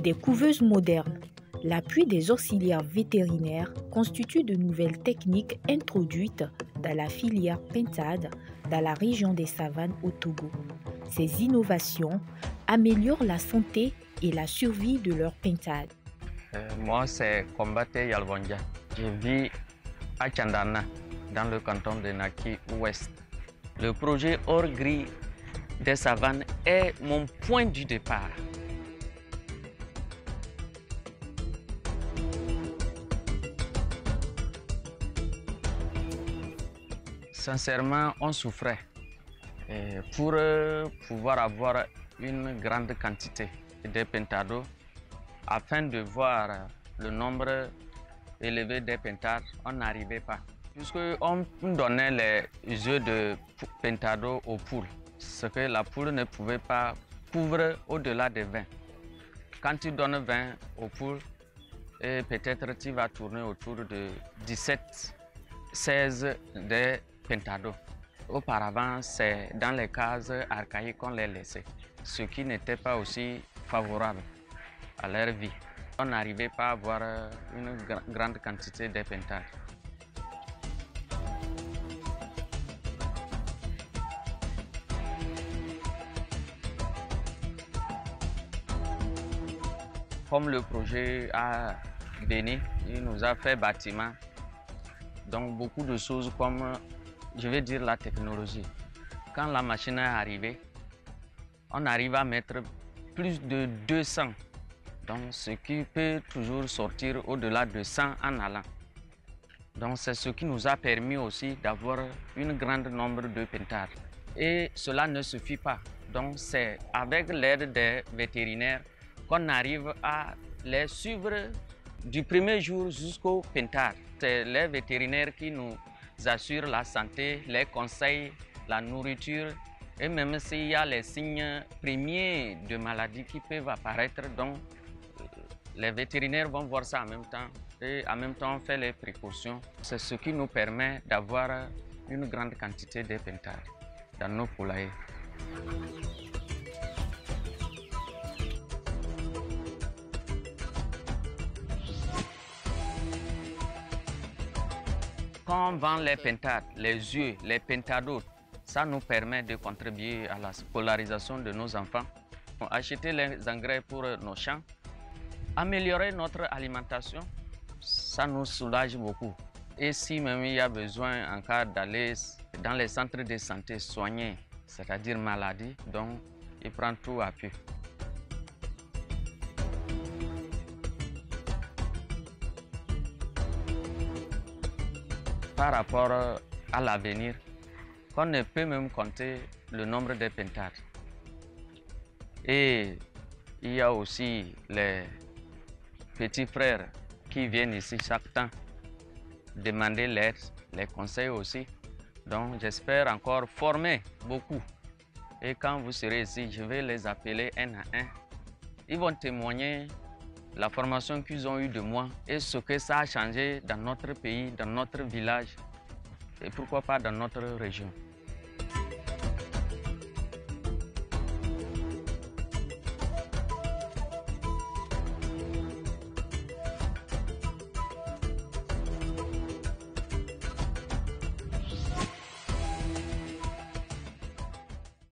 Des couveuses modernes, l'appui des auxiliaires vétérinaires constitue de nouvelles techniques introduites dans la filière pintade dans la région des savanes au Togo. Ces innovations améliorent la santé et la survie de leurs pintades. Moi, c'est Kombate Yalvondia. Je vis à Tchandana, dans le canton de Naki Ouest. Le projet hors gris des savanes est mon point du départ. Sincèrement, on souffrait pour pouvoir avoir une grande quantité de pentados. Afin de voir le nombre élevé des pentades, on n'arrivait pas. Puisqu'on donnait les œufs de pentado aux poules, ce que la poule ne pouvait pas couvrir au-delà de 20. Quand tu donnes 20 aux poules, peut-être tu vas tourner autour de 17, 16 des pentados. Auparavant, c'est dans les cases archaïques qu'on les laissait, ce qui n'était pas aussi favorable à leur vie. On n'arrivait pas à avoir une grande quantité de pentades. Comme le projet a béni, il nous a fait bâtiment. Donc beaucoup de choses comme, je vais dire, la technologie. Quand la machine est arrivée, on arrive à mettre plus de 200. Donc, ce qui peut toujours sortir au-delà de 100 en allant. Donc, c'est ce qui nous a permis aussi d'avoir un grand nombre de pentades. Et cela ne suffit pas. Donc, c'est avec l'aide des vétérinaires qu'on arrive à les suivre du premier jour jusqu'au pentade. C'est les vétérinaires qui nous assurent la santé, les conseils, la nourriture. Et même s'il y a les signes premiers de maladies qui peuvent apparaître, donc les vétérinaires vont voir ça en même temps et en même temps on fait les précautions. C'est ce qui nous permet d'avoir une grande quantité de pentades dans nos poulaillers. Quand on vend les pentades, les œufs, les pentados, ça nous permet de contribuer à la scolarisation de nos enfants, acheter les engrais pour nos champs, améliorer notre alimentation, ça nous soulage beaucoup. Et si même il y a besoin en cas d'aller dans les centres de santé soigner, c'est-à-dire maladie, donc il prend tout à pu. Par rapport à l'avenir, on ne peut même compter le nombre de pentades. Et il y a aussi les petits frères qui viennent ici chaque temps demander l'aide, les conseils aussi. Donc j'espère encore former beaucoup. Et quand vous serez ici, je vais les appeler un à un. Ils vont témoigner la formation qu'ils ont eue de moi et ce que ça a changé dans notre pays, dans notre village et pourquoi pas dans notre région.